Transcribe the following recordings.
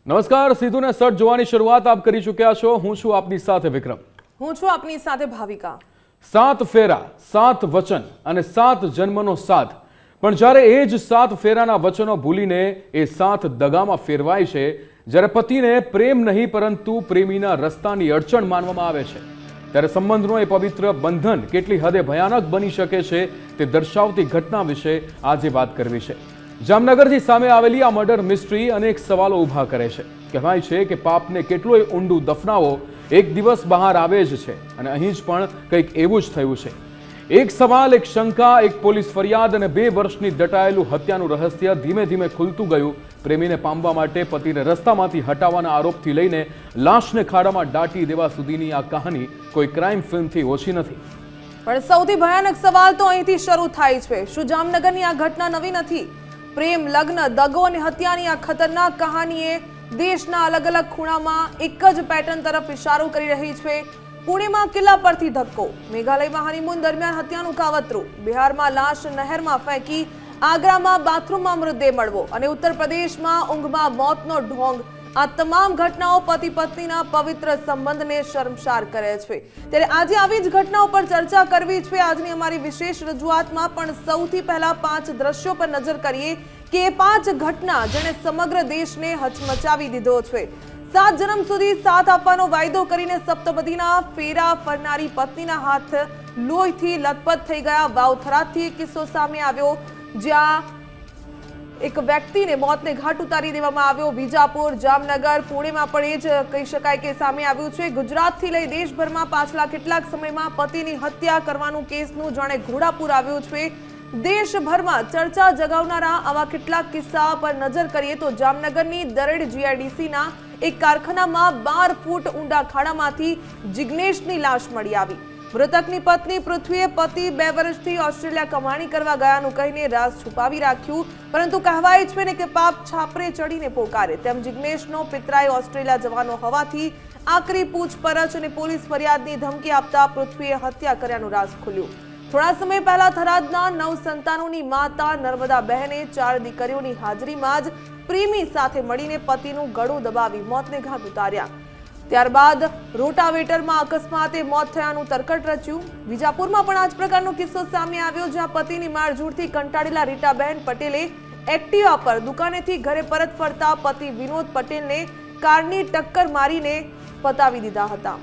નમસ્કાર, સીધું ને સટ જોવાની શરૂઆત આપ કરી ચૂક્યા છો। હું છું આપની સાથે વિક્રમ। હું છું આપની સાથે ભાવિકા। 7 ફેરા, 7 વચન અને 7 જન્મનો સાથ, પણ જ્યારે એ જ 7 ફેરાના વચનો ભૂલીને એ 7 દગામાં ફેરવાય છે, જ્યારે પતિને પ્રેમ નહીં પરંતુ પ્રેમીના રસ્તાની અડચણ માનવામાં આવે છે, ત્યારે સંબંધનો એ પવિત્ર બંધન કેટલી હદે ભયાનક બની શકે છે તે દર્શાવતી ઘટના વિશે આજે વાત કરવી છે। જામનગરથી સામે આવેલી આ મર્ડર મિસ્ટ્રી અનેક સવાલો ઊભા કરે છે। કહેવાય છે કે પાપને કેટલોય ઊંડું દફનાવો એક દિવસ બહાર આવે જ છે, અને અહીં જ પણ કંઈક એવું જ થયું છે। એક સવાલ, એક શંકા, એક પોલીસ ફરિયાદ અને 2 વર્ષની દટાયેલું હત્યાનું રહસ્ય ધીમે ધીમે ખુલતું ગયું। પ્રેમીને પામવા માટે પતિને રસ્તામાંથી હટાવવાના આરોપથી લઈને લાશને ખાડામાં દાટી દેવા સુધીની આ કહાની કોઈ ક્રાઇમ ફિલ્મથી ઓછી નથી। પણ સૌથી ભયાનક સવાલ તો અહીંથી શરૂ થાય છે। શું જામનગરની આ ઘટના નવી નથી? પ્રેમ, લગ્ન, દગો અને હત્યાની આ ખતરનાક કહાનીએ દેશના અલગ અલગ ખૂણામાં એક જ પેટર્ન તરફ ઇશારો કરી રહી છે। પુણેમાં કિલ્લા પરથી ધક્કો, મેઘાલયમાં હનીમૂન દરમિયાન હત્યાનું કાવતરું, બિહારમાં લાશ નહેરમાં ફેંકી, આગ્રામાં બાથરૂમમાં મૃતદેહ મળવો અને ઉત્તર પ્રદેશમાં ઊંઘમાં મોતનો ઢોંગ, આ તમામ ઘટનાઓ પતિ પત્નીના પવિત્ર સંબંધને શર્મસાર કરે છે। ત્યારે આજે આવી જ ઘટનાઓ પર ચર્ચા કરવી છે આજની અમારી વિશેષ રજૂઆતમાં। પણ સૌથી પહેલા 5 દ્રશ્યો પર નજર કરીએ કે એ 5 ઘટના જેણે સમગ્ર દેશને હચમચાવી દીધો છે। 7 જન્મ સુધી સાથ આપવાનો વાયદો કરીને સપ્તપદીના ફેરા ફરનારી પત્નીના હાથ લોહીથી લથપથ થઈ ગયા। વાવથરાથી એક કિસ્સો સામે આવ્યો જ્યાં એક વ્યક્તિને મોતને ઘાટ ઉતારી દેવામાં આવ્યો। વિજાપુર, જામનગર, પુણેમાં પણ એ જ કહી શકાય કે સામે આવ્યું છે। ગુજરાતથી લઈ દેશભરમાં પાછલા કેટલાક સમયમાં પતિની હત્યા કરવાનું કેસનું જાણે ઘોડાપુર આવ્યું છે। દેશભરમાં ચર્ચા જગાવનારા આવા કેટલાક કિસ્સા પર નજર કરીએ તો જામનગરની દરેડ જીઆઈડીસીના એક કારખાનામાં 12 ફૂટ ઊંડા ખાડામાંથી જિગ્નેશની લાશ મળી આવી। મૃતકની પત્ની પૃથ્વીએ પતિ 2 વર્ષથી ઓસ્ટ્રેલિયા કમાણી કરવા ગયાનું કહીને રાજ છુપાવી રાખ્યું, પરંતુ કહેવાય છે ને કે પાપ છાપરે ચડીને પોકારે, તેમ જિગ્નેશનો પિતરાએ ઓસ્ટ્રેલિયા જવાનો હોવાથી આકરી પૂછપરછ અને પોલીસ ફરિયાદની ધમકી આપતા પૃથ્વીએ હત્યા કર્યાનું રાજ ખુલ્યું। થોડા સમય પહેલા થરાદના 9 સંતાનોની માતા નર્મદા બહેને 4 દીકરીઓની હાજરીમાં જ પ્રેમી સાથે મળીને પતિનું ગળું દબાવી મોતને ઘાટ ઉતાર્યા। ત્યારબાદ રોટાવેટરમાં અકસ્માતે મોત થયાનું તરકટ રચ્યું। વિજાપુરમાં પણ આ જ પ્રકારનો કિસ્સો સામે આવ્યો જ્યાં પતિની મારઝૂડથી કંટાળેલા રીટાબહેન પટેલે એક્ટિવા પર દુકાનેથી ઘરે પરત ફરતા પતિ વિનોદ પટેલને કારની ટક્કર મારીને પતાવી દીધા હતા।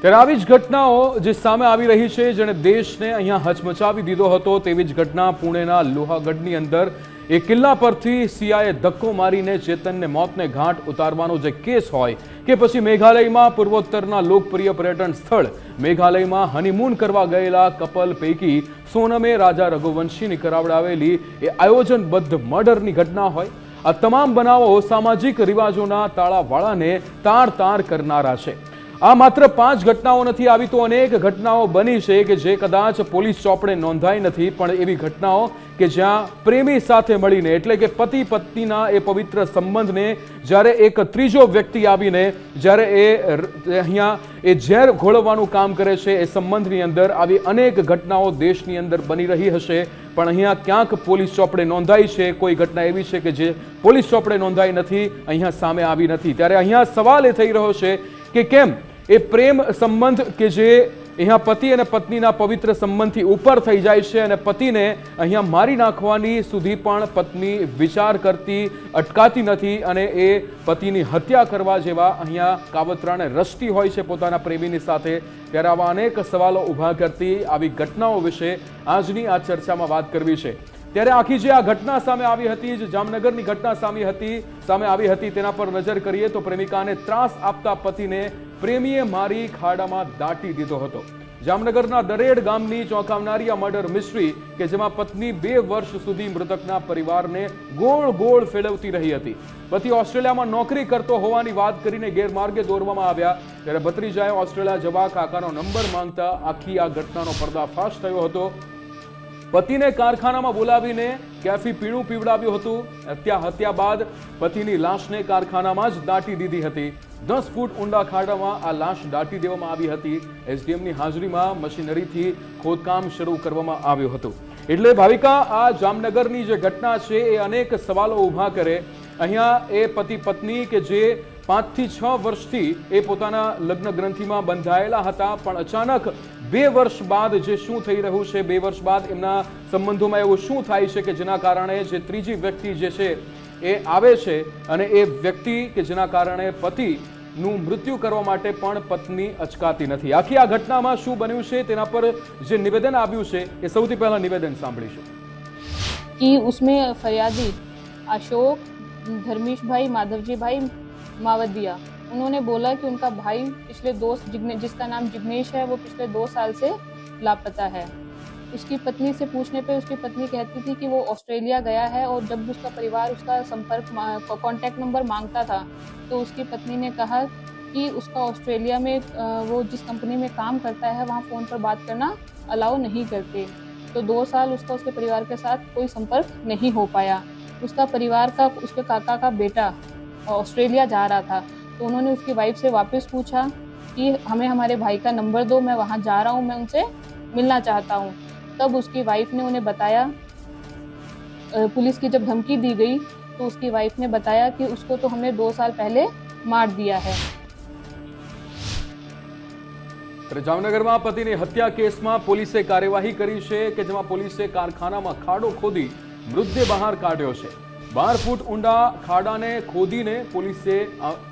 ત્યારે આવી જ ઘટનાઓ જે સામે આવી રહી છે જેણે દેશને અહીંયા હચમચાવી દીધો હતો, તેવી જ ઘટના પુણેના લોહાગઢની અંદર એક કિલ્લા પરથી સિયાએ ધક્કો મારીને ચેતનને મોતને ઘાટ ઉતારવાનો જે કેસ હોય કે પછી મેઘાલયમાં પૂર્વોત્તરના લોકપ્રિય પર્યટન સ્થળ મેઘાલયમાં હનીમૂન કરવા ગયેલા કપલ પૈકી સોનમે રાજા રઘુવંશીની કરાવડાવેલી એ આયોજનબદ્ધ મર્ડરની ઘટના હોય, આ તમામ બનાવો સામાજિક રિવાજોના તાળાવાળાને તાર કરનારા છે। આ માત્ર 5 ઘટનાઓ નથી, આવી તો અનેક ઘટનાઓ બની છે કે જે કદાચ પોલીસ ચોપડે નોંધાઈ નથી, પણ એવી ઘટનાઓ કે જ્યાં પ્રેમી સાથે મળીને એટલે કે પતિ પત્નીના એ પવિત્ર સંબંધને જ્યારે એક ત્રીજો વ્યક્તિ આવીને જ્યારે એ અહીંયા એ ઝેર ઘોળવાનું કામ કરે છે, એ સંબંધની અંદર આવી અનેક ઘટનાઓ દેશની અંદર બની રહી હશે, પણ અહીંયા ક્યાંક પોલીસ ચોપડે નોંધાઈ છે, કોઈ ઘટના એવી છે કે જે પોલીસ ચોપડે નોંધાઈ નથી, અહીંયા સામે આવી નથી। ત્યારે અહીંયા સવાલ એ થઈ રહ્યો છે કે કેમ એ પ્રેમ સંબંધ કે જે અહીંયા પતિ અને પત્નીના પવિત્ર સંબંધથી ઉપર થઈ જાય છે અને પતિને અહીંયા મારી નાખવાની સુધી પણ પત્ની વિચાર કરતી અટકાતી નથી અને એ પતિની હત્યા કરવા જેવા અહીંયા કાવતરાને રચતી હોય છે પોતાના પ્રેમીની સાથે। ત્યારે આવા અનેક સવાલો ઊભા કરતી આવી ઘટનાઓ વિશે આજની આ ચર્ચામાં વાત કરવી છે। ત્યારે આખી જે આ ઘટના સામે આવી હતી, જે જામનગરની ઘટના સામે આવી હતી તેના પર નજર કરીએ તો પ્રેમિકાને ત્રાસ આપતા પતિને પ્રેમીએ મારી ખાડામાં દાટી દીધો હતો। જામનગરના દરેડ ગામની ચોંકાવનારી આ મર્ડર મિસ્ટ્રી કે જેમાં પત્ની 2 વર્ષ સુધી મૃતકના પરિવારને ગોળ ફેરવતી રહી હતી। પતિ ઓસ્ટ્રેલિયામાં નોકરી કરતો હોવાની વાત કરીને ગેરમાર્ગે દોરવામાં આવ્યા, ત્યારે ભત્રીજાએ ઓસ્ટ્રેલિયા જવા કાકાનો નંબર માંગતા આખી આ ઘટનાનો પર્દાફાશ થયો હતો। પતિને કારખાનામાં બોલાવીને કેફી પીણું પીવડાવ્યું હતું। હત્યા બાદ પતિની લાશને કારખાનામાં જ દાટી દીધી હતી। 10 ફૂટ ઊંડા ખાડામાં આ લાશ દાટી દેવામાં આવી હતી। એસડીએમની હાજરીમાં મશીનરીથી ખોદકામ શરૂ કરવામાં આવ્યું હતું। એટલે ભાવિકા, આ જામનગરની જે ઘટના છે એ અનેક સવાલો ઊભા કરે અહીંયા એ પતિ પત્ની કે જે 5 થી 6 વર્ષથી એ પોતાના લગ્ન ગ્રંથિમાં બંધાયેલા હતા, પણ અચાનક 2 વર્ષ બાદ જે શું થઈ રહ્યું છે, 2 વર્ષ બાદ એમના સંબંધોમાં એવું શું થાય છે કે જેના કારણે જે ત્રીજી વ્યક્તિ જે છે એ આવે છે અને એ વ્યક્તિ કે જેના કારણે પતિનું મૃત્યુ કરવા માટે પણ પત્ની અચકાતી નથી. આખી આ ઘટનામાં શું બન્યું છે તેના પર જે નિવેદન આવ્યું છે એ સૌથી પહેલા નિવેદન સાંભળીશું. कि उसमें फरियादी अशोक, धर्मेश भाई, माधवजी भाई मावदिया, उन्होंने बोला कि उनका भाई पिछले जिसका नाम जिग्नेश है वो पिछले 2 साल से लापता है. उसकी पत्नी से पूछने पे उसकी पत्नी कहती थी कि वो ऑस्ट्रेलिया गया है, और जब उसका परिवार उसका कांटेक्ट नंबर मांगता था तो उसकी पत्नी ने कहा कि उसका ऑस्ट्रेलिया में वो जिस कंपनी में काम करता है वहाँ फ़ोन पर बात करना अलाउ नहीं करते. तो 2 साल उसका उसके परिवार के साथ कोई संपर्क नहीं हो पाया. उसका परिवार का उसके काका का बेटा ऑस्ट्रेलिया जा रहा था, तो उन्होंने उसकी वाइफ से वापस पूछा कि हमें हमारे भाई का नंबर दो, मैं वहाँ जा रहा हूँ, मैं उनसे मिलना चाहता हूँ. तब उसकी वाइफ ने उन्हें बताया, पुलिस की जब धमकी दी गई तो उसकी वाइफ ने बताया कि उसको तो हमने 2 साल पहले मार दिया है. જામનગરમાં પતિની હત્યા કેસમાં પોલીસે કાર્યવાહી કરી છે કે જેમાં પોલીસે કારખાનામાં ખાડો ખોદી મૃતદેહ બહાર કાઢ્યો છે. 12 ફૂટ ઊંડા ખાડાને ખોદીને પોલીસે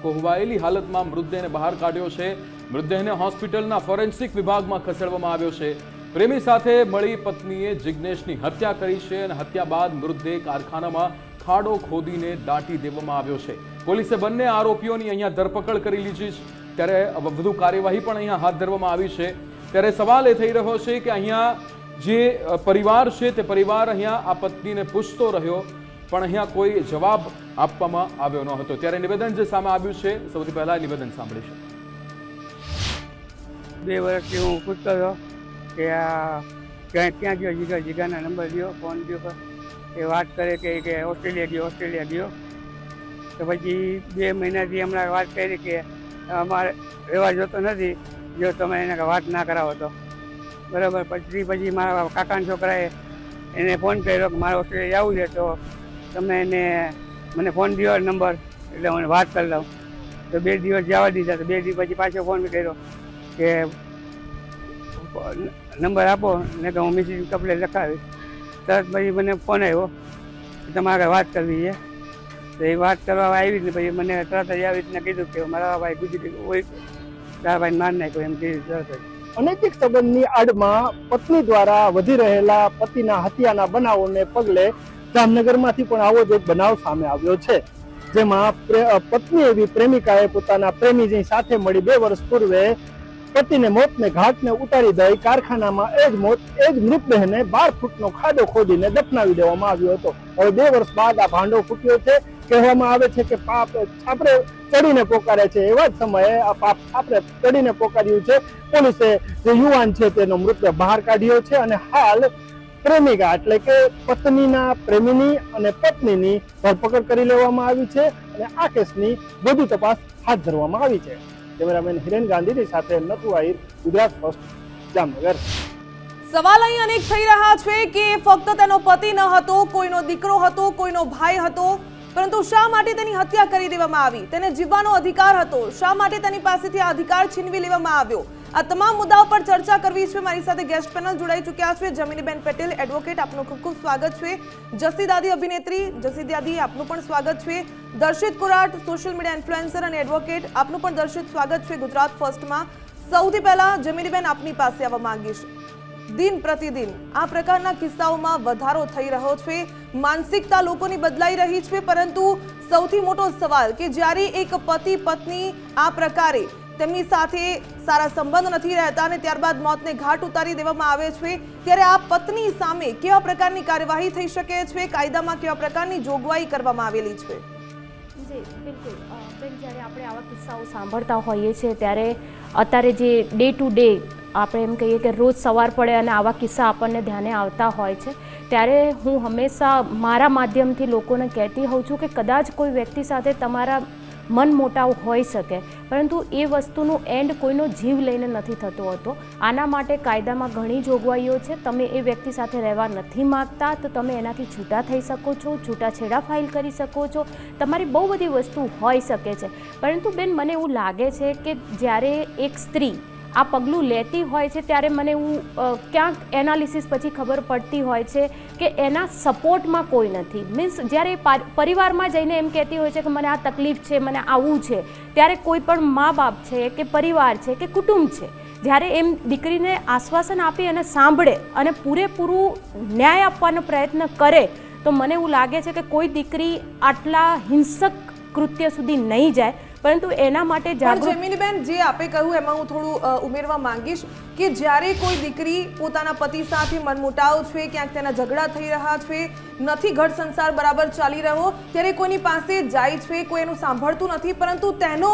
કોહવાયેલી હાલતમાં મૃતદેહને બહાર કાઢ્યો છે. મૃતદેહને હોસ્પિટલના ફોરેન્સિક વિભાગમાં ખસેડવામાં આવ્યો છે. પ્રેમી સાથે મળી પત્નીએ જિગ્નેશની હત્યા કરી છે અને હત્યા બાદ મૃતદેહ કારખાનામાં ખાડો ખોદીને દાટી દેવામાં આવ્યો છે. પોલીસે બંને આરોપીઓની અહીંયા ધરપકડ કરી લીધી છે. ત્યારે વધુ કાર્યવાહી પણ અહીંયા હાથ ધરવામાં આવી છે. ત્યારે સવાલ એ થઈ રહ્યો છે કે અહીંયા જે પરિવાર છે તે પરિવાર અહીંયા આ પત્નીને પૂછતો રહ્યો, પણ અહીંયા કોઈ જવાબ આપવામાં આવ્યો ન હતો. ત્યારે નિવેદન જે સામે આવ્યું છે સૌથી પહેલા નિવેદન સાંભળીશું. 2 વર્ષથી હું પૂછતો હતો કે ક્યાં ગયો જીગાના નંબર દો, ફોન દો, એ વાત કરે કે ઓસ્ટ્રેલિયા ગયો. તો પછી 2 મહિનાથી હમણાં વાત કરી કે અમારે રહેવા જોતો નથી જો તમે એને વાત ના કરાવો તો. બરાબર. પછી મારા કાકાના છોકરાએ એને ફોન કર્યો કે મારે ઓસ્ટ્રેલિયા જવું છે, તો તમે મને ફોન દો નંબર, એટલે મને વાત કરી લઉં. તો 2 દિવસ જવા દીધા. તો 2 દિવસ પછી પાછો ફોન કર્યો કે નંબર આપો ને કે હું મિસિસ કપલે લખાવીશ. તરત પછી મને ફોન આવ્યો કે તમારે વાત કરવી છે. તો એ વાત કરવા આવી ને પછી મને તરત જ આવી રીતના કીધું કે મારા ભાઈ ગુજરી હોય, તારા ભાઈ માર નાખ્યો એમ કીધું તરત જ. અનૈતિક સંબંધની આડમાં પત્ની દ્વારા વધી રહેલા પતિના હત્યાના બનાવોને પગલે જામનગરમાંથી પણ આવો જ એક બનાવ સામે આવ્યો છે, જેમાં પત્ની એવી પ્રેમિકાએ પોતાના પ્રેમીની સાથે મળી 2 વર્ષ પૂર્વે પતિને મોતને ઘાટને ઉતારી દઈ કારખાનામાં એ જ મૃતદેહને 12 ફૂટનો ખાડો ખોદીને દફનાવી દેવામાં આવ્યો હતો. હવે 2 વર્ષ બાદ આ ભાંડો ફૂટ્યો છે. કહેવામાં આવે છે કે પાપ છાપરે ચડીને પોકારે છે. એવા જ સમયે આ પાપ છાપરે ચડીને પોકાર્યું છે. પોલીસે જે યુવાન છે તેનો મૃતદેહ બહાર કાઢ્યો છે અને હાલ પ્રેમિકા એટલે કે પત્નીના પ્રેમીની અને પત્નીની ધરપકડ કરી લેવામાં આવી છે અને આ કેસની વધુ તપાસ હાથ ધરવામાં આવી છે. કેમેરામેન હિરેન ગાંધીની સાથે નતુ આહિર, ગુજરાત ફર્સ્ટ, જામનગર. સવાલ અહીં અનેક થઈ રહ્યા છે કે ફક્ત તેનો પતિ ન હતો, કોઈનો દીકરો હતો, કોઈનો ભાઈ હતો, પરંતુ શા માટે તેની હત્યા કરી દેવામાં આવી? તેને જીવવાનો અધિકાર હતો, શા માટે તેની પાસેથી આ અધિકાર છીનવી લેવામાં આવ્યો? આ તમામ મુદ્દાઓ પર ચર્ચા કરવી છે. મારી સાથે ગેસ્ટ પેનલ જોડાઈ ચૂક્યા છે. જમીનીબેન પટેલ, એડવોકેટ, આપનું ખૂબ ખૂબ સ્વાગત છે. જસી દાદી, અભિનેત્રી, જસી દાદી, આપનું પણ સ્વાગત છે. દર્શિત કુરાટ, સોશિયલ મીડિયા ઇન્ફ્લુએન્સર અને એડવોકેટ, આપનું પણ દર્શિત સ્વાગત છે ગુજરાત ફર્સ્ટમાં. સૌથી પહેલા જમીનીબેન આપની પાસે આવવા માંગીશ. દિન પ્રતિદિન આ પ્રકારના કિસ્સાઓમાં વધારો થઈ રહ્યો છે, માનસિકતા લોકોની બદલાઈ રહી છે, પરંતુ સૌથી મોટો સવાલ કે જ્યારે એક પતિ પત્ની આ પ્રકારે તેમની સાથે સારા સંબંધ નથી રહેતા અને ત્યારબાદ મોતને ઘાટ ઉતારી દેવામાં આવે છે, ત્યારે આ પત્ની સામે કેવા પ્રકારની કાર્યવાહી થઈ શકે છે? કાયદામાં કેવા પ્રકારની જોગવાઈ કરવામાં આવેલી છે? જી બિલકુલ બેન, જ્યારે આપણે આવા કિસ્સાઓ સાંભળતા હોઈએ છીએ ત્યારે અત્યારે જે ડે ટુ ડે આપણે એમ કહીએ કે રોજ સવાર પડે અને આવા કિસ્સા આપણને ધ્યાને આવતા હોય છે, ત્યારે હું હંમેશા મારા માધ્યમથી લોકોને કહેતી હોઉં છું કે કદાચ કોઈ વ્યક્તિ સાથે તમારા મન મોટાવ હોઈ શકે, પરંતુ એ વસ્તુનું એન્ડ કોઈનો જીવ લઈને નથી થતો હોતો. આના માટે કાયદામાં ઘણી જોગવાઈઓ છે. તમે એ વ્યક્તિ સાથે રહેવા નથી માગતા તો તમે એનાથી છૂટા થઈ શકો છો, છૂટાછેડા ફાઇલ કરી શકો છો, તમારી બહુ બધી વસ્તુ હોઈ શકે છે. પરંતુ બેન, મને એવું લાગે છે કે જ્યારે એક સ્ત્રી આ પગલું લેતી હોય છે ત્યારે મને એવું ક્યાંક એનાલિસિસ પછી ખબર પડતી હોય છે કે એના સપોર્ટમાં કોઈ નથી. મીન્સ જ્યારે પરિવારમાં જઈને એમ કહેતી હોય છે કે મને આ તકલીફ છે, મને આવું છે, ત્યારે કોઈ પણ મા બાપ છે કે પરિવાર છે કે કુટુંબ છે, જ્યારે એમ દીકરીને આશ્વાસન આપી અને સાંભળે અને પૂરેપૂરું ન્યાય આપવાનો પ્રયત્ન કરે તો મને એવું લાગે છે કે કોઈ દીકરી આટલા હિંસક કૃત્ય સુધી નહીં જાય. પરંતુ એના માટે જાગૃત. જેમિનીબેન, જે આપે કહ્યું એમાં હું થોડું ઉમેરવા માંગીશ કે જ્યારે કોઈ દીકરી પોતાના પતિ સાથે મનમુટાવ છે, ક્યાંક તેના ઝઘડા થઈ રહ્યા છે, નથી ઘર સંસાર બરાબર ચાલી રહ્યો, ત્યારે કોઈની પાસે જાય છે, કોઈ એનું સાંભળતું નથી, પરંતુ તેનો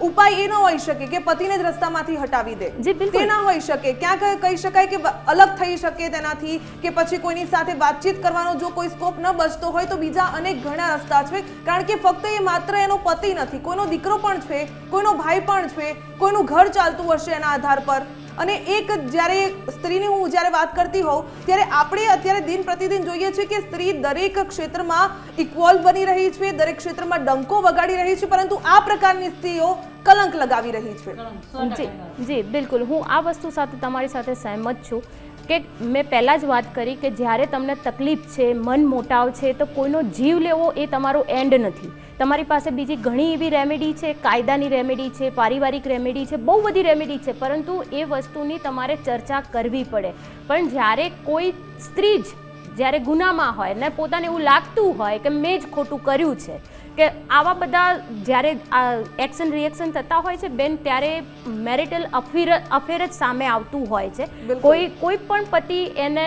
ઉપાય એ ન હોઈ શકે કે પતિને જ રસ્તામાંથી હટાવી દે. તે ના હોઈ શકે. ક્યાંક કહી શકાય કે અલગ થઈ શકે તેનાથી, કે પછી કોઈની સાથે વાતચીત કરવાનો જો કોઈ સ્કોપ ન બચતો હોય તો બીજા અનેક ઘણા રસ્તા છે. કારણ કે ફક્ત એ માત્ર એનો પતિ નથી, કોઈનો દીકરો પણ છે, કોઈનો ભાઈ પણ છે, કોઈનું ઘર ચાલતું હશે એના આધાર પર. અને એક જ્યારે સ્ત્રીની હું જ્યારે વાત કરતી હોઉં ત્યારે આપણે અત્યારે દિન પ્રતિદિન જોઈએ છીએ કે સ્ત્રી દરેક ક્ષેત્રમાં ઇક્વલ બની રહી છે, દરેક ક્ષેત્રમાં ડંકો વગાડી રહી છે, પરંતુ આ પ્રકારની સ્ત્રીઓ કલંક લગાવી રહી છે. જી બિલકુલ, હું આ વસ્તુ સાથે તમારી સાથે સહેમત છું કે મેં પહેલાં જ વાત કરી કે જ્યારે તમને તકલીફ છે, મન મોટાવ છે, તો કોઈનો જીવ લેવો એ તમારો એન્ડ નથી. તમારી પાસે બીજી ઘણી એવી રેમેડી છે, કાયદાની રેમેડી છે, પારિવારિક રેમેડી છે, બહુ બધી રેમેડી છે, પરંતુ એ વસ્તુની તમારે ચર્ચા કરવી પડે. પણ જ્યારે કોઈ સ્ત્રી જ જ્યારે ગુનામાં હોય ને પોતાને એવું લાગતું હોય કે મેં જ ખોટું કર્યું છે, કે આવા બધા જ્યારે એક્શન રિએક્શન થતા હોય છે બેન, ત્યારે મેરિટલ અફેર જ સામે આવતું હોય છે. કોઈ પણ પતિ એને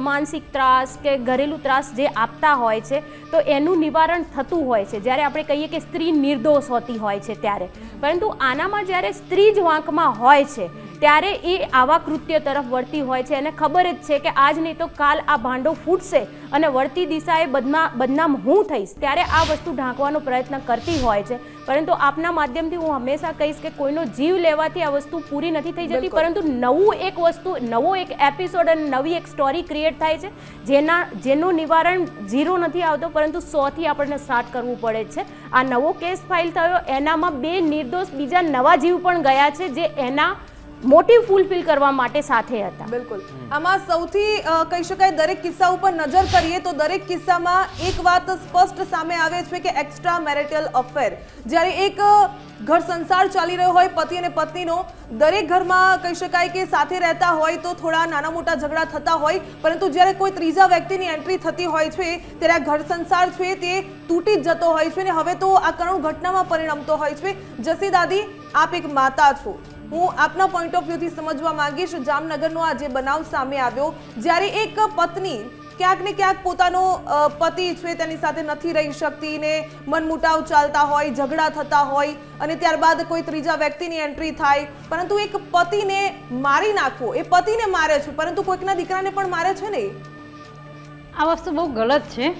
માનસિક ત્રાસ કે ઘરેલું ત્રાસ જે આપતા હોય છે તો એનું નિવારણ થતું હોય છે જ્યારે આપણે કહીએ કે સ્ત્રી નિર્દોષ હોતી હોય છે ત્યારે. પરંતુ આનામાં જ્યારે સ્ત્રી જ વાંકમાં હોય છે ત્યારે એ આવા કૃત્ય તરફ વળતી હોય છે. એને ખબર જ છે કે આજ નહીં તો કાલ આ ભાંડો ફૂટશે અને વળતી દિશાએ બદનામ હું થઈશ, ત્યારે આ વસ્તુ ઢાંકવાનો પ્રયત્ન કરતી હોય છે. પરંતુ આપના માધ્યમથી હું હંમેશા કહીશ કે કોઈનો જીવ લેવાથી આ વસ્તુ પૂરી નથી થઈ જતી, પરંતુ નવો એક એપિસોડ અને નવી એક સ્ટોરી ક્રિએટ થાય છે જેનું નિવારણ 0 નથી આવતો, પરંતુ 100થી આપણને સ્ટાર્ટ કરવું પડે છે. આ નવો કેસ ફાઇલ થયો, એનામાં 2 નિર્દોષ બીજા નવા જીવ પણ ગયા છે જે એના મોટિવ ફૂલફિલ કરવા માટે સાથે હતા. બિલકુલ. આમાં સૌથી કહી શકાય દરેક કિસ્સા ઉપર નજર કરીએ તો દરેક કિસ્સામાં એક વાત સ્પષ્ટ સામે આવે છે કે એક્સ્ટ્રા મેરિટલ અફેર. જ્યારે એક ઘર સંસાર ચાલી રહ્યો હોય પતિ અને પત્નીનો, દરેક ઘરમાં કહી શકાય કે સાથે રહેતા હોય તો થોડા નાના મોટા ઝઘડા થતા હોય, પરંતુ જ્યારે કોઈ ત્રીજા વ્યક્તિની એન્ટ્રી થતી હોય છે ત્યારે આ ઘર સંસાર છે તે તૂટી જ જતો હોય છે અને હવે તો આ કરુણ ઘટનામાં પરિણમતો હોય છે. જસી દાદી, આપ એક માતા છો, હું આપના પોઈન્ટ ઓફ વ્યૂથી સમજવા માંગીશ જામનગરનો આ જે બનાવ સામે આવ્યો, જ્યારે એક પત્ની ક્યાંક ને ક્યાંક પોતાનો પતિ છે તેની સાથે નથી રહી શકતી ને મનમુટાવ ચાલતા હોય, ઝઘડા થતા હોય અને ત્યારબાદ કોઈ ત્રીજા વ્યક્તિની એન્ટ્રી થાય, પરંતુ એક પતિને મારી નાખવો, એ પતિને મારે છે પરંતુ કોઈકના દીકરાને પણ મારે છે ને. આ વસ્તુ બહુ ગલત છે.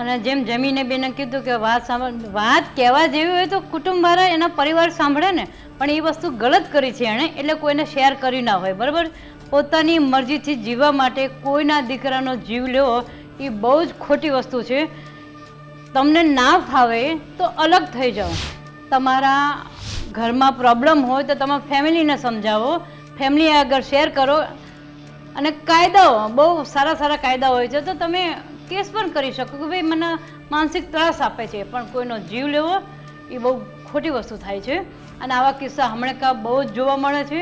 અને જેમ જમીને બેને કીધું કે વાત કહેવા જેવી હોય તો કુટુંબવાળા એના પરિવાર સાંભળે ને, પણ એ વસ્તુ ગલત કરી છે એણે, એટલે કોઈને શેર કરી ના હોય. બરાબર, પોતાની મરજીથી જીવવા માટે કોઈના દીકરાનો જીવ લેવો એ બહુ જ ખોટી વસ્તુ છે. તમને ના ફાવે તો અલગ થઈ જાઓ. તમારા ઘરમાં પ્રોબ્લેમ હોય તો તમે ફેમિલીને સમજાવો, ફેમિલી આગળ શેર કરો. અને કાયદાઓ બહુ સારા કાયદા હોય છે તો તમે કેસ પણ કરી શકો કે ભાઈ મને માનસિક ત્રાસ આપે છે, પણ કોઈનો જીવ લેવો એ બહુ ખોટી વસ્તુ થાય છે. અને આવા કિસ્સા હમણાં બહુ જ જોવા મળે છે.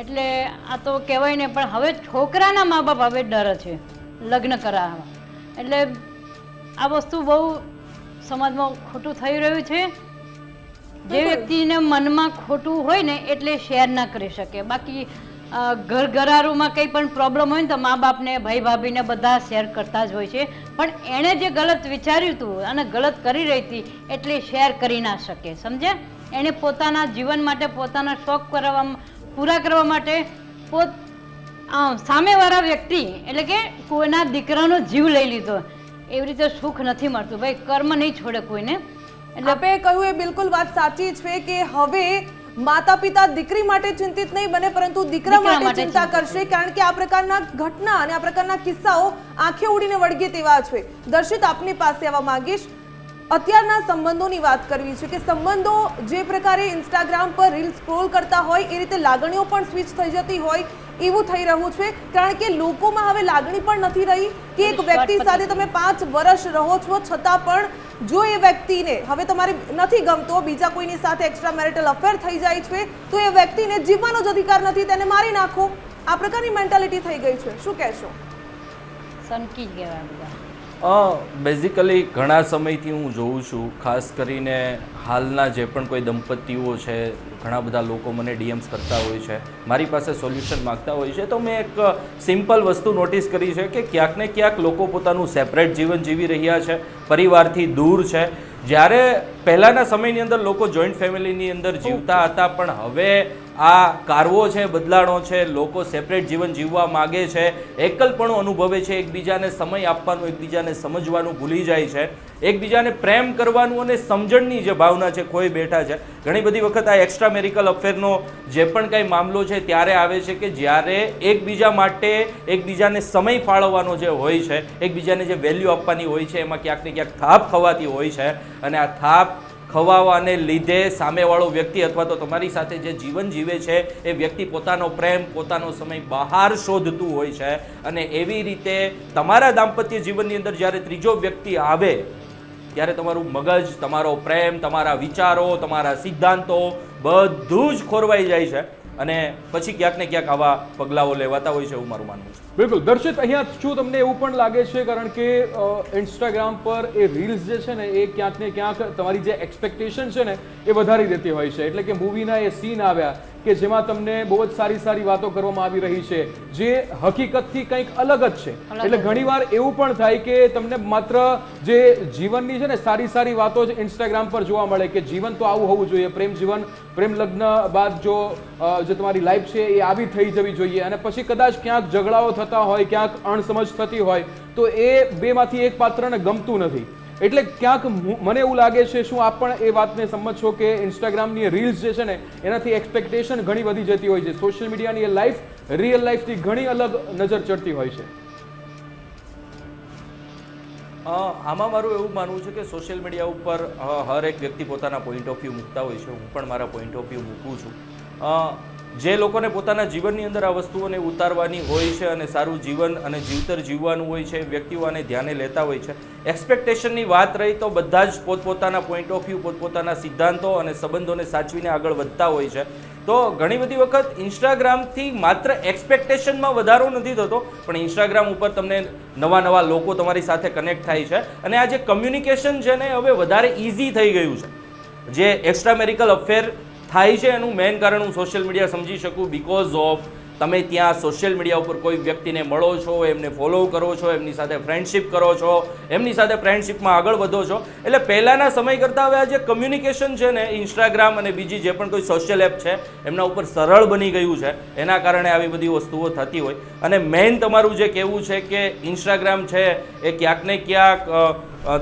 એટલે આ તો કહેવાય ને, પણ હવે છોકરાના મા બાપ હવે ડરે છે લગ્ન કરાવવા. એટલે આ વસ્તુ બહુ સમાજમાં ખોટું થઈ રહ્યું છે. જે વ્યક્તિને મનમાં ખોટું હોય ને એટલે શેર ના કરી શકે. બાકી ઘરારૂમાં કંઈ પણ પ્રોબ્લેમ હોય ને તો મા બાપને, ભાઈ ભાભીને બધા શેર કરતા જ હોય છે. પણ એણે જે ગલત વિચાર્યું હતું અને ગલત કરી રહી હતી એટલે શેર કરી ના શકે, સમજ્યા? એણે પોતાના જીવન માટે, પોતાના શોખ પૂરા કરવા માટે સામેવાળા વ્યક્તિ એટલે કે કોઈના દીકરાનો જીવ લઈ લીધો. એવી રીતે સુખ નથી મળતું ભાઈ. કર્મ નહીં છોડે કોઈને. આપે કહ્યું એ બિલકુલ વાત સાચી છે કે હવે માતા પિતા દીકરી માટે ચિંતિત નહીં બને પરંતુ દીકરા માટે ચિંતા કરશે, કારણ કે આ પ્રકારના ઘટના અને આ પ્રકારના કિસ્સાઓ આંખે ઉડીને વળગે તેવા છે. દર્શિત, આપની પાસે આવવા માંગીશ. અત્યારના સંબંધોની વાત કરવી છે કે સંબંધો જે પ્રકારે ઇન્સ્ટાગ્રામ પર રીલ સ્ક્રોલ કરતા હોય એ રીતે લાગણીઓ પણ સ્વિચ થઈ જતી હોય એવું થઈ રહ્યું છે, કારણ કે લોકોમાં હવે લાગણી પણ નથી રહી કે એક વ્યક્તિ સાથે તમે 5 વર્ષ રહો છો છતાં પણ જો એ વ્યક્તિને હવે તમારે નથી ગમતો, બીજા કોઈની સાથે એક્સ્ટ્રા મેરિટલ અફેર થઈ જાય છે તો એ વ્યક્તિને જીવવાનો જ અધિકાર નથી, તેને મારી નાખો. આ પ્રકારની મેન્ટાલિટી થઈ ગઈ છે. શું કહેશો? સનકી જ કહેવાય બધા. બેઝિકલી ઘણા સમયથી હું જોઉં છું, ખાસ કરીને હાલના જે પણ કોઈ દંપતીઓ છે, ઘણા બધા લોકો મને ડીએમ્સ કરતા હોય છે, મારી પાસે સોલ્યુશન માગતા હોય છે, તો મેં એક સિમ્પલ વસ્તુ નોટિસ કરી છે કે ક્યાંક ને ક્યાંક લોકો પોતાનું સેપરેટ જીવન જીવી રહ્યા છે, પરિવારથી દૂર છે. જ્યારે પહેલાંના સમયની અંદર લોકો જોઈન્ટ ફેમિલીની અંદર જીવતા હતા, પણ હવે આ કારવો છે, બદલાણો છે, લોકો સેપરેટ જીવન જીવવા માગે છે, એકલપણું અનુભવે છે, એકબીજાને સમય આપવાનું, એકબીજાને સમજવાનું ભૂલી જાય છે, એકબીજાને પ્રેમ કરવાનું અને સમજણની જે ભાવના છે ખોઈ બેઠા છે. ઘણી બધી વખત આ એક્સ્ટ્રા મેરિટલ અફેરનો જે પણ કંઈ મામલો છે ત્યારે આવે છે કે જ્યારે એકબીજા માટે એકબીજાને સમય ફાળવવાનો જે હોય છે, એકબીજાને જે વેલ્યુ આપવાની હોય છે, એમાં ક્યાંક ને ક્યાંક થાપ ખવાતી હોય છે, અને આ થાપ ખવાવાને લીધે સામેવાળો વ્યક્તિ અથવા તો તમારી સાથે જે જીવન જીવે છે એ વ્યક્તિ પોતાનો પ્રેમ, પોતાનો સમય બહાર શોધતું હોય છે, અને એવી રીતે તમારા દાંપત્ય જીવનની અંદર જ્યારે ત્રીજો વ્યક્તિ આવે ત્યારે તમારું મગજ, તમારો પ્રેમ, તમારા વિચારો, તમારા સિદ્ધાંતો બધું જ ખોરવાઈ જાય છે, અને પછી ક્યાંક ને ક્યાંક આવા પગલાઓ લેવાતા હોય છે, એવું મારું માનવું છે. બિલકુલ. દર્શિત, અહીંયા શું તમને એવું પણ લાગે છે, કારણ કે ઇન્સ્ટાગ્રામ પર એ રીલ્સ જે છે ને એ ક્યાંક ને ક્યાંક તમારી જે એક્સપેક્ટેશન છે ને એ વધારી દેતી હોય છે, એટલે કે મૂવીના એ સીન આવ્યા કે જેમાં તમને બહુ જ સારી સારી વાતો કરવામાં આવી રહી છે જે હકીકતથી કંઈક અલગ જ છે, એટલે ઘણીવાર એવું પણ થાય કે તમને માત્ર જે જીવનની છે ને સારી સારી વાતો જ ઇન્સ્ટાગ્રામ પર જોવા મળે કે જીવન તો આવું હોવું જોઈએ, પ્રેમ જીવન, પ્રેમ લગ્ન બાદ જો જે તમારી લાઈફ છે એ આવી થઈ જવી જોઈએ, અને પછી કદાચ ક્યાંક ઝઘડાઓ થતા હોય, ક્યાંક અણસમજ થતી હોય તો એ બેમાંથી એક પાત્રને ગમતું નથી. એટલે ક્યાંક મને એવું લાગે છે, શું આપ પણ એ વાતને સમજ છો કે ઇન્સ્ટાગ્રામની રીલ્સ જે છે ને એનાથી એક્સપેક્ટેશન ઘણી વધી જતી હોય છે, સોશિયલ મીડિયાની એ લાઈફ રિયલ લાઈફથી ઘણી અલગ નજર ચડતી હોય છે? આમાં મારું એવું માનવું છે કે સોશિયલ મીડિયા ઉપર હર એક વ્યક્તિ પોતાના પોઈન્ટ ઓફ વ્યૂ મૂકતા હોય છે, હું પણ મારા પોઈન્ટ ઓફ વ્યૂ મૂકું છું. જે લોકોને પોતાના જીવનની અંદર આ વસ્તુઓને ઉતારવાની હોય છે અને સારું જીવન અને જીવતર જીવવાનું હોય છે, વ્યક્તિઓ આને ધ્યાને લેતા હોય છે. એક્સપેક્ટેશનની વાત રહી તો બધા જ પોતપોતાના પોઈન્ટ ઓફ વ્યૂ, પોતપોતાના સિદ્ધાંતો અને સંબંધોને સાચવીને આગળ વધતા હોય છે. તો ઘણી બધી વખત ઇન્સ્ટાગ્રામથી માત્ર એક્સપેક્ટેશનમાં વધારો નથી થતો, પણ ઇન્સ્ટાગ્રામ ઉપર તમને નવા નવા લોકો તમારી સાથે કનેક્ટ થાય છે, અને આ જે કમ્યુનિકેશન છે ને હવે વધારે ઇઝી થઈ ગયું છે. જે એક્સ્ટ્રા મેરિટલ અફેર થાય છે એનું મેઇન કારણ હું સોશિયલ મીડિયા સમજી શકું, બીકોઝ ઓફ તમે ત્યાં સોશિયલ મીડિયા ઉપર કોઈ વ્યક્તિને મળો છો, એમને ફોલો કરો છો, એમની સાથે ફ્રેન્ડશિપ કરો છો, એમની સાથે ફ્રેન્ડશિપમાં આગળ વધો છો. એટલે પહેલાંના સમય કરતાં હવે આ જે કમ્યુનિકેશન છે ને ઇન્સ્ટાગ્રામ અને બીજી જે પણ કોઈ સોશિયલ એપ છે એમના ઉપર સરળ બની ગયું છે, એના કારણે આવી બધી વસ્તુઓ થતી હોય. અને મેઇન તમારું જે કહેવું છે કે ઇન્સ્ટાગ્રામ છે એ ક્યાંક ને ક્યાંક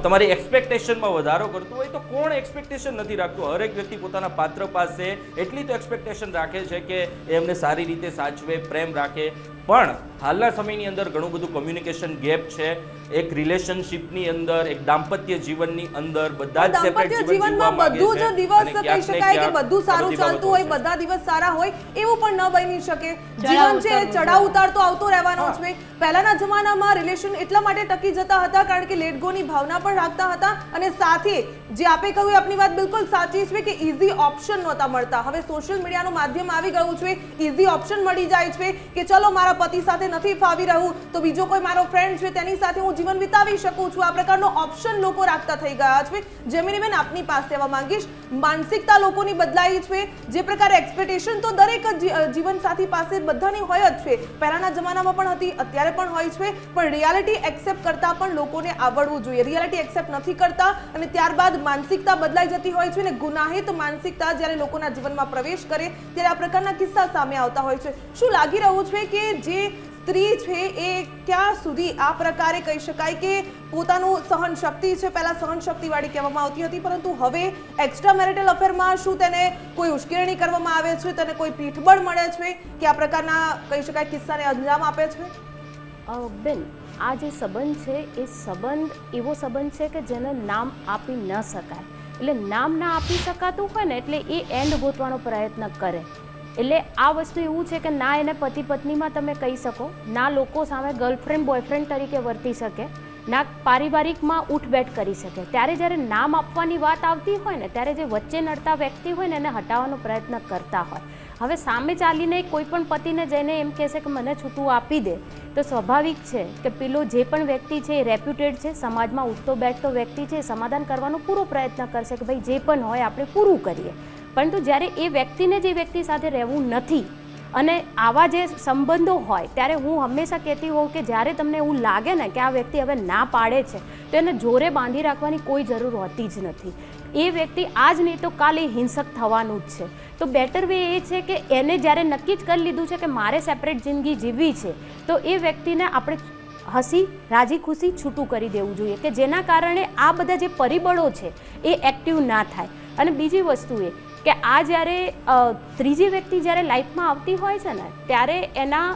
તમારી એક્સપેક્ટેશનમાં વધારો કરતું હોય, તો કોણ એક્સપેક્ટેશન નથી રાખતું? હરેક વ્યક્તિ પોતાના પાત્ર પાસે એટલી તો એક્સપેક્ટેશન રાખે છે કે એમને સારી રીતે સાચવે, પ્રેમ રાખે, પણ હાલના સમયની અંદર ઘણું બધું કમ્યુનિકેશન ગેપ છે. એક રિલેશનશિપની અંદર, એક દાંપત્ય જીવનની અંદર બધા જ સેપરેટ જીવનમાં બધું જ દિવસ કહી શકાય કે બધું સારું ચાલતું હોય, બધા દિવસ સારા હોય એવું પણ ન બની શકે. જીવન છે ચડાવ ઉતાર તો આવતો રહેવાનો છે. પહેલાના જમાનામાં રિલેશન એટલા માટે ટકી જતા હતા કારણ કે લેટ ગો ની ભાવના પણ રાખતા હતા, અને સાથે જે આપે કહ્યું આપની વાત બિલકુલ સાચી છે કે ઈઝી ઓપ્શન નહોતા મળતા. હવે સોશિયલ મીડિયાનું માધ્યમ આવી ગયું છે, ઈઝી ઓપ્શન મળી જાય છે કે ચલો મારા પતિ સાથે નથી ફાવી રહ્યું તો બીજો કોઈ મારો ફ્રેન્ડ છે તેની સાથે હું જીવન વિતાવી શકું છું. આ પ્રકારનો ઓપ્શન લોકો રાખતા થઈ ગયા છે. જેમિનીબેન, આપની પાસે આવવા માંગીશ. માનસિકતા લોકોની બદલાઈ છે. જે પ્રકારે એક્સપેક્ટેશન તો દરેક જીવનસાથી પાસે બધાની હોય જ છે, પહેલાના જમાનામાં પણ હતી, અત્યારે પણ હોય છે, પણ રિયાલિટી એક્સેપ્ટ કરતા પણ લોકોને આવડવું જોઈએ. રિયાલિટી એક્સેપ્ટ નથી કરતા અને ત્યારબાદ માનસિકતા બદલાઈ જતી હોય છે, અને ગુનાહિત માનસિકતા જ્યારે લોકોના જીવનમાં પ્રવેશ કરે ત્યારે આ પ્રકારના કિસ્સા સામે આવતા હોય છે. શું લાગી રહ્યું છે કે જે સ્ત્રી છે એ ક્યાં સુધી આ પ્રકારે કહી શકાય કે પોતાનું સહન શક્તિ છે, પહેલા સહન શક્તિવાળી કહેવામાં આવતી હતી, પરંતુ હવે એક્સ્ટ્રા મેરિટલ અફેરમાં શું તેને કોઈ ઉશ્કેરણી કરવામાં આવે છે, તેને કોઈ પીઠબળ મળે છે કે આ પ્રકારના કહી શકાય કિસ્સાને અંજામ આપે છે? બેન, આ જે સંબંધ છે એ સંબંધ એવો સંબંધ છે કે જેને નામ આપી ન શકાય. એટલે નામ ના આપી શકાતું હોય ને એટલે એ એન્ડ ગોતવાનો પ્રયત્ન કરે. એટલે આ વસ્તુ એવું છે કે ના એને પતિ પત્નીમાં તમે કહી શકો, ના લોકો સામે ગર્લફ્રેન્ડ બોયફ્રેન્ડ તરીકે વર્તી શકે, ના પારિવારિકમાં ઉઠબેઠ કરી શકે. ત્યારે જ્યારે નામ આપવાની વાત આવતી હોય ને ત્યારે જે વચ્ચે નડતા વ્યક્તિ હોય ને એને હટાવવાનો પ્રયત્ન કરતા હોય. હવે સામે ચાલીને કોઈ પણ પતિને જઈને એમ કહેશે કે મને છૂટું આપી દે તો સ્વાભાવિક છે કે પેલો જે પણ વ્યક્તિ છે એ રેપ્યુટેડ છે, સમાજમાં ઉઠતો બેઠતો વ્યક્તિ છે, સમાધાન કરવાનો પૂરો પ્રયત્ન કરશે કે ભાઈ જે પણ હોય આપણે પૂરું કરીએ. પરંતુ જ્યારે એ વ્યક્તિને જે વ્યક્તિ સાથે રહેવું નથી અને આવા જે સંબંધો હોય ત્યારે હું હંમેશા કહેતી હોઉં કે જ્યારે તમને એવું લાગે ને કે આ વ્યક્તિ હવે ના પાડે છે તો એને જોરે બાંધી રાખવાની કોઈ જરૂર હોતી જ નથી. એ વ્યક્તિ આજ નહીં તો કાલે હિંસક થવાનું જ છે. તો બેટર વે એ છે કે એને જ્યારે નક્કી જ કરી લીધું છે કે મારે સેપરેટ જિંદગી જીવવી છે તો એ વ્યક્તિને આપણે હસી રાજી ખુશી છૂટું કરી દેવું જોઈએ કે જેના કારણે આ બધા જે પરિબળો છે એ એક્ટિવ ના થાય. અને બીજી વસ્તુ એ કે આ જ્યારે ત્રીજી વ્યક્તિ જ્યારે લાઈફમાં આવતી હોય છે ને ત્યારે એના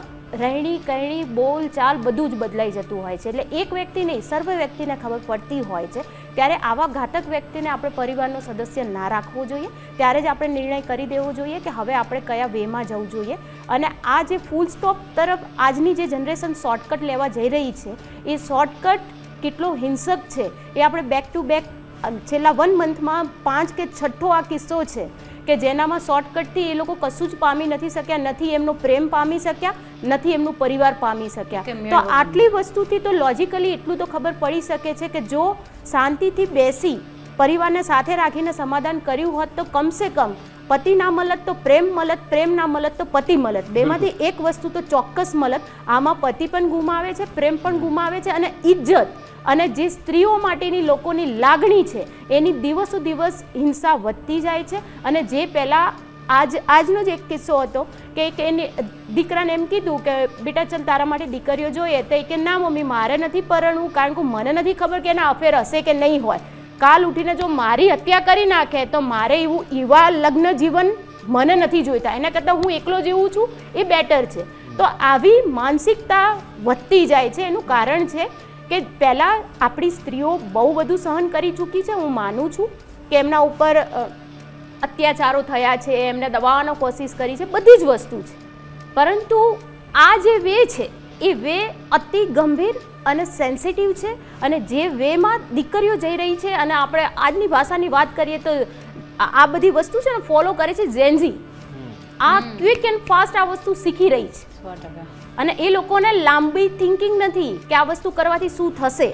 રહેણી કહેણી બોલ ચાલ બધું જ બદલાઈ જતું હોય છે. એટલે એક વ્યક્તિ નહીં સર્વ વ્યક્તિને ખબર પડતી હોય છે. ત્યારે આવા ઘાતક વ્યક્તિને આપણે પરિવારનો સદસ્ય ના રાખવો જોઈએ. ત્યારે જ આપણે નિર્ણય કરી દેવો જોઈએ કે હવે આપણે કયા વેમાં જવું જોઈએ. અને આ જે ફૂલ સ્ટોપ તરફ આજની જે જનરેશન શોર્ટકટ લેવા જઈ રહી છે એ શોર્ટકટ કેટલો હિંસક છે એ આપણે બેક ટુ બેક છેલ્લા 1 મંથમાં 5 કે 6 આ કિસ્સો છે કે જેનામાં શોર્ટકટથી એ લોકો કશું જ પામી નથી શક્યા, નથી એમનો પ્રેમ પામી શક્યા, નથી એમનું પરિવાર પામી શક્યા. તો આટલી વસ્તુથી તો લોજિકલી એટલું તો ખબર પડી શકે છે કે જો શાંતિથી બેસી પરિવારને સાથે રાખીને સમાધાન કર્યું હોત તો કમસે કમ પતિ ના મળત તો પ્રેમ મળત, પ્રેમ ના મળત તો પતિ મળત. બેમાંથી એક વસ્તુ તો ચોક્કસ મળત. આમાં પતિ પણ ગુમાવે છે, પ્રેમ પણ ગુમાવે છે અને ઇજ્જત અને જે સ્ત્રીઓ માટેની લોકોની લાગણી છે એની દિવસો દિવસ હિંસા વધતી જાય છે. અને જે પહેલાં આજનો જ એક કિસ્સો હતો કે એની દીકરાને એમ કીધું કે બેટા ચાલ તારા માટે દીકરીઓ જોઈએ તો કે ના મમ્મી મારે નથી પરણવું કારણ કે મને નથી ખબર કે એના અફેર હશે કે નહીં હોય. કાલ ઉઠીને જો મારી હત્યા કરી નાખે તો મારે એવા લગ્ન જીવન મને નથી જોઈતા, એના કરતાં હું એકલો જીવું છું એ બેટર છે. તો આવી માનસિકતા વધતી જાય છે. એનું કારણ છે કે પહેલાં આપણી સ્ત્રીઓ બહુ બધું સહન કરી ચૂકી છે. હું માનું છું કે એમના ઉપર અત્યાચારો થયા છે, એમને દબાવવાનો કોશિશ કરી છે, બધી જ વસ્તુ છે. પરંતુ આ જે વે છે એ વે અતિ ગંભીર અને સેન્સિટિવ છે. અને જે વેમાં દીકરીઓ જઈ રહી છે અને આપણે આજની ભાષાની વાત કરીએ તો આ બધી વસ્તુ છે ને ફોલો કરે છે જેન્ઝી. આ ક્વિક એન્ડ ફાસ્ટ આ વસ્તુ શીખી રહી છે. 100%. અને એ લોકોને લાંબી થિંકિંગ નથી કે આ વસ્તુ કરવાથી શું થશે.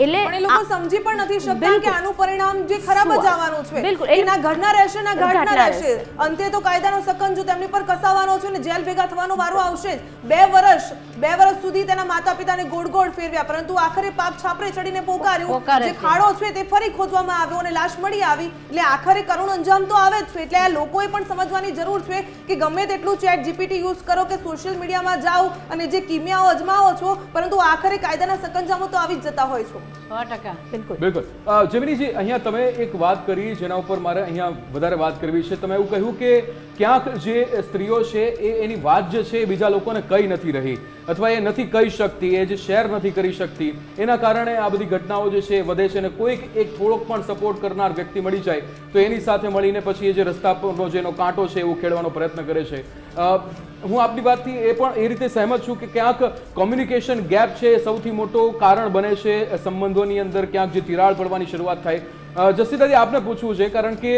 એટલે પણ એ લોકો સમજી પણ નથી શકતા કે આનું પરિણામ જે ખરાબ જ આવવાનું છે. બિલકુલ. એના ઘરના રહેશે ના ઘાટના રહેશે. અંતે તો કાયદાનો સકંજો તેમની પર કસાવાનો છે ને જેલ ભેગા થવાનો વારો આવશે જ. 2 વર્ષ સુધી તેના માતા પિતાને ગોળ ગોળ ફેરવ્યા પરંતુ આખરે પાપ છાપરે ચડીને પોકાર્યું. જે ખાડો છે તે ફરી ખોદવામાં આવ્યો અને લાશ મળી આવી. એટલે આખરે કરુણ અંજામ તો આવે જ છે. એટલે આ લોકોએ પણ સમજવાની જરૂર છે કે ગમે તેટલું ચેટ જીપીટી યુઝ કરો કે સોશિયલ મીડિયામાં જાઓ અને જે કિમિયાઓ અજમાવો છો પરંતુ આખરે કાયદાના સકંજામાં તો આવી જ જતા હોય છો. 100%. બિલકુલ. જેમિનીજી અહીંયા તમે એક વાત કરી જેના ઉપર મારે અહીંયા વધારે વાત કરવી છે. તમે એવું કહ્યું કે ક્યાંક જે સ્ત્રીઓ છે એ એની વાત જે છે એ બીજા લોકોને કહી નથી રહી અથવા એ નથી કહી શકતી, એ જે શેર નથી કરી શકતી, એના કારણે આ બધી ઘટનાઓ જે છે એ વધે છે. અને કોઈક એક થોડોક પણ સપોર્ટ કરનાર વ્યક્તિ મળી જાય તો એની સાથે મળીને પછી એ જે રસ્તા પરનો જેનો કાંટો છે એવું ખેડવાનો પ્રયત્ન કરે છે. હું આપની વાતથી એ પણ એ રીતે સહેમત છું કે ક્યાંક કોમ્યુનિકેશન ગેપ છે એ સૌથી મોટો કારણ બને છે સંબંધોની અંદર ક્યાંક જે તિરાડ પડવાની શરૂઆત થાય. જસ્ટિદાદી આપને પૂછવું છે કારણ કે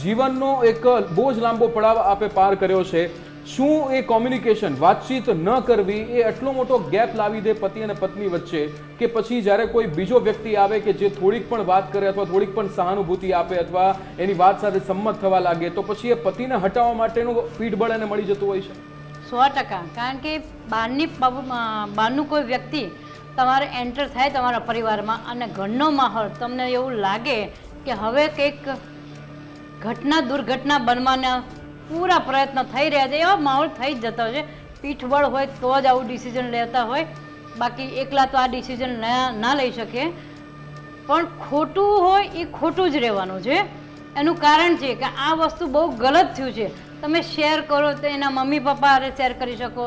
જીવનનો એક બહુ જ લાંબો પડાવ આપે પાર કર્યો છે. શું એ કોમ્યુનિકેશન વાતચીત ન કરવી એ એટલો મોટો ગેપ લાવી દે પતિ અને પત્ની વચ્ચે કે પછી જ્યારે કોઈ બીજો વ્યક્તિ આવે કે જે થોડીક પણ વાત કરે અથવા થોડીક પણ સહાનુભૂતિ આપે અથવા એની વાત સાથે સંમત થવા લાગે તો પછી એ પતિને હટાવવા માટેનું પીઠબળ એને મળી જતું હોય છે? 100%. કારણ કે બહારનું કોઈ વ્યક્તિ તમારે એન્ટર થાય તમારા પરિવારમાં અને ઘરનો માહોલ તમને એવું લાગે કે હવે કંઈક દુર્ઘટના બનવાના પૂરા પ્રયત્ન થઈ રહ્યા છે, એવો માહોલ થઈ જ જતો છે. પીઠબળ હોય તો જ આવું ડિસિઝન લેતા હોય, બાકી એકલા તો આ ડિસિઝન ના લઈ શકે. પણ ખોટું હોય એ ખોટું જ રહેવાનું છે. એનું કારણ છે કે આ વસ્તુ બહુ ગલત થયું છે. તમે શેર કરો તો એના મમ્મી પપ્પા હારે શેર કરી શકો,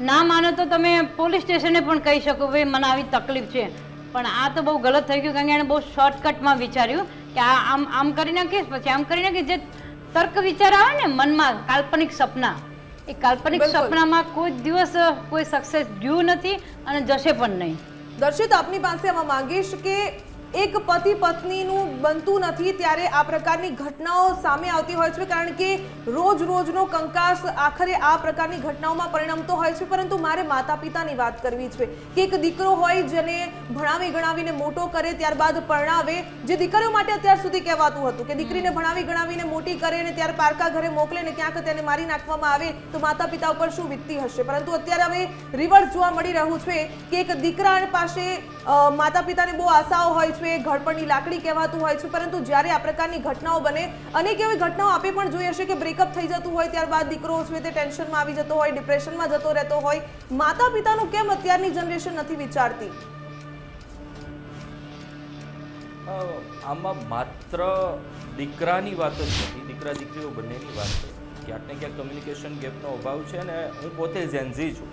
ના માનો તો તમે પોલીસ સ્ટેશને પણ કહી શકો ભાઈ મને આવી તકલીફ છે. પણ આ તો બહુ ગલત થઈ ગયું, કારણ કે એણે બહુ શોર્ટકટમાં વિચાર્યું કે આ આમ કરી નાખીશ, પછી આમ કરી નાખીશ. જે તર્ક વિચાર આવે ને મનમાં, કાલ્પનિક સપના, એ કાલ્પનિક સપનામાં કોઈ દિવસ કોઈ સક્સેસ ગયું નથી અને જશે પણ નહીં. દર્શિત, આપની પાસે આવવા માંગીશ કે એક પતિ પત્નીનું બનતું નથી ત્યારે આ પ્રકારની ઘટનાઓ સામે આવતી હોય છે, કારણ કે રોજ રોજનો કંકાસ આખરે આ પ્રકારની ઘટનાઓમાં પરિણમતો હોય છે. પરંતુ મારે માતા પિતાની વાત કરવી છે કે એક દીકરો હોય જેને ભણાવી ગણાવીને મોટો કરે, ત્યારબાદ પરણાવે. જે દીકરીઓ માટે અત્યાર સુધી કહેવાતું હતું કે દીકરીને ભણાવી ગણાવીને મોટી કરે ને ત્યાર પારકા ઘરે મોકલે ને ક્યાંક તેને મારી નાખવામાં આવે તો માતા પિતા ઉપર શું વીતતી હશે. પરંતુ અત્યારે હવે રિવર્સ જોવા મળી રહ્યું છે કે એક દીકરા પાસે માતા પિતાની બહુ આશાઓ હોય છે, ઘડપણની લાકડી કહેવાતું હોય છે. પરંતુ જ્યારે આ પ્રકારની ઘટનાઓ બને, અનેક એવી ઘટનાઓ આપે પણ જોઈ હશે કે બ્રેકઅપ થઈ જતું હોય, ત્યારબાદ દીકરો છે તે ટેન્શનમાં આવી જતો હોય, ડિપ્રેશનમાં જતો રહેતો હોય. માતા પિતાનું કેમ અત્યારની જનરેશન નથી વિચારતી? આમાં માત્ર દીકરાની વાત જ નથી, દીકરા દીકરીઓ બંનેની વાત છે. ક્યાંક ને ક્યાંક કમ્યુનિકેશન ગેપનો અભાવ છે ને હું પોતે ઝેન્ઝી છું.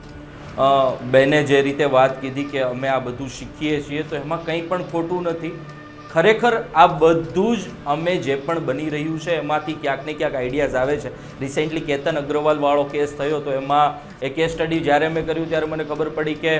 બેને જે રીતે વાત કીધી કે અમે આ બધું શીખીએ છીએ તો એમાં કંઈ પણ ખોટું નથી. ખરેખર આ બધું જ અમે જે પણ બની રહ્યું છે એમાંથી ક્યાંક ને ક્યાંક આઈડિયાઝ આવે છે. રિસેન્ટલી કેતન અગ્રવાલ વાળો કેસ થયો તો એમાં એ કેસ સ્ટડી જ્યારે મેં કર્યું ત્યારે મને ખબર પડી કે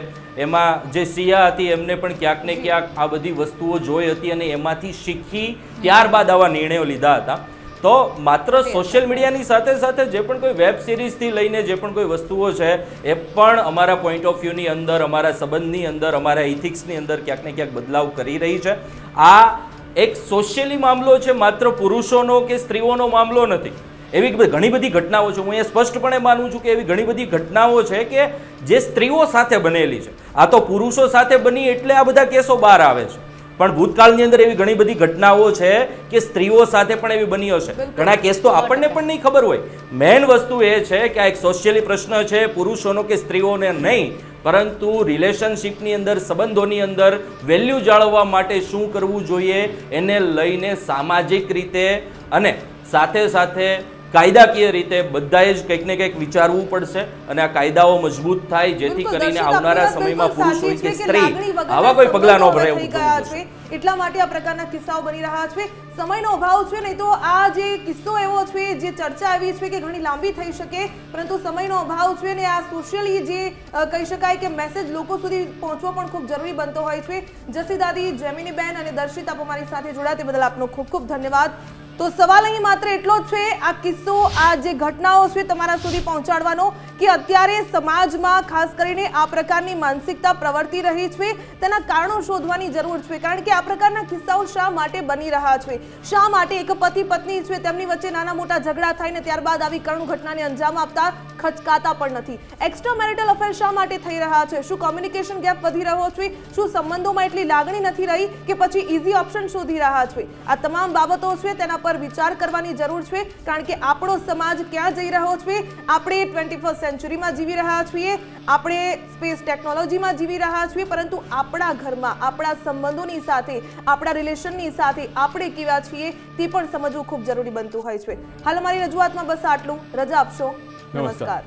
એમાં જે સિયા હતી એમને પણ ક્યાંક ને ક્યાંક આ બધી વસ્તુઓ જોઈ હતી અને એમાંથી શીખી ત્યારબાદ આવા નિર્ણયો લીધા હતા. તો માત્ર સોશિયલ મીડિયાની સાથે સાથે જે પણ કોઈ વેબ સિરીઝથી લઈને જે પણ કોઈ વસ્તુઓ છે એ પણ અમારા પોઈન્ટ ઓફ વ્યૂની અંદર, અમારા સંબંધની અંદર, અમારા ઇથિક્સની અંદર ક્યાંક ને ક્યાંક બદલાવ કરી રહી છે. આ એક સોશિયલી મામલો છે, માત્ર પુરુષોનો કે સ્ત્રીઓનો મામલો નથી. એવી ઘણી બધી ઘટનાઓ છે. હું એ સ્પષ્ટપણે માનું છું કે એવી ઘણી બધી ઘટનાઓ છે કે જે સ્ત્રીઓ સાથે બનેલી છે. આ તો પુરુષો સાથે બની એટલે આ બધા કેસો બહાર આવે છે, પણ ભૂતકાળની અંદર એવી ઘણી બધી ઘટનાઓ છે કે સ્ત્રીઓ સાથે પણ એવી બની હશે. ઘણા કેસ તો આપણને પણ નહીં ખબર હોય. મેઇન વસ્તુ એ છે કે આ એક સોશિયલી પ્રશ્ન છે, પુરુષોનો કે સ્ત્રીઓને નહીં, પરંતુ રિલેશનશિપની અંદર, સંબંધોની અંદર વેલ્યુ જાળવવા માટે શું કરવું જોઈએ એને લઈને સામાજિક રીતે અને સાથે સાથે કાયદાકીય રીતે બધાએ જ કંઈક ને કંઈક વિચારવું પડશે અને આ કાયદાઓ મજબૂત થાય જેથી કરીને આવનારા સમયમાં પુરુષ હોય કે સ્ત્રી આવા કોઈ પગલાં ન ભરે. એટલા માટે આ પ્રકારના કિસ્સાઓ બની રહ્યા છે. સમયનો અભાવ છે, નહીં તો આ જે કિસ્સો એવો છે જે ચર્ચા આવી છે કે ઘણી લાંબી થઈ શકે, પરંતુ સમયનો અભાવ છે ને આ સોશિયલી જે કહી શકાય કે મેસેજ લોકો સુધી પહોંચવો પણ ખૂબ જરૂરી બનતો હોય છે. જસી દાદી, જેમિની બેન અને દર્શિત, આપ અમારી સાથે જોડાયા તે બદલ આપનો ખૂબ ખૂબ ધન્યવાદ. તો સવાલ અહીં માત્ર એટલો જ છે, આ કિસ્સો, આ જે ઘટનાઓ છે તમારા સુધી પહોંચાડવાનો કે અત્યારે સમાજમાં ખાસ કરીને આ પ્રકારની માનસિકતા પ્રવર્તી રહી છે, તેના કારણો શોધવાની જરૂર છે. કારણ કે આ પ્રકારના કિસ્સાઓ શા માટે બની રહ્યા છે? શા માટે એક પતિ પત્ની છે તેમની વચ્ચે નાના મોટા ઝઘડા થાય ને ત્યારબાદ આવી કરુણ ઘટનાને અંજામ આપતા ખચકાતા પણ નથી? એક્સ્ટ્રા મેરિટલ અફેર શા માટે થઈ રહ્યા છે? શું કોમ્યુનિકેશન ગેપ વધી રહ્યો છે? શું સંબંધોમાં એટલી લાગણી નથી રહી કે પછી ઇઝી ઓપ્શન શોધી રહ્યા છે? આ તમામ બાબતો છે તેના પર વિચાર કરવાની જરૂર છે, કારણ કે આપણો સમાજ ક્યાં જઈ રહ્યો છે? આપણે 21st સેન્ચુરીમાં જીવી રહ્યા છીએ, આપણે સ્પેસ ટેકનોલોજીમાં જીવી રહ્યા છીએ, પરંતુ આપણા ઘરમાં, આપણા સંબંધોની સાથે, આપણા રિલેશનની સાથે આપણે કેવા છીએ તે પણ સમજવું ખૂબ જરૂરી બનતું હોય છે. હાલ અમારી રજૂઆતમાં બસ આટલું. રજા આપશો. નમસ્કાર.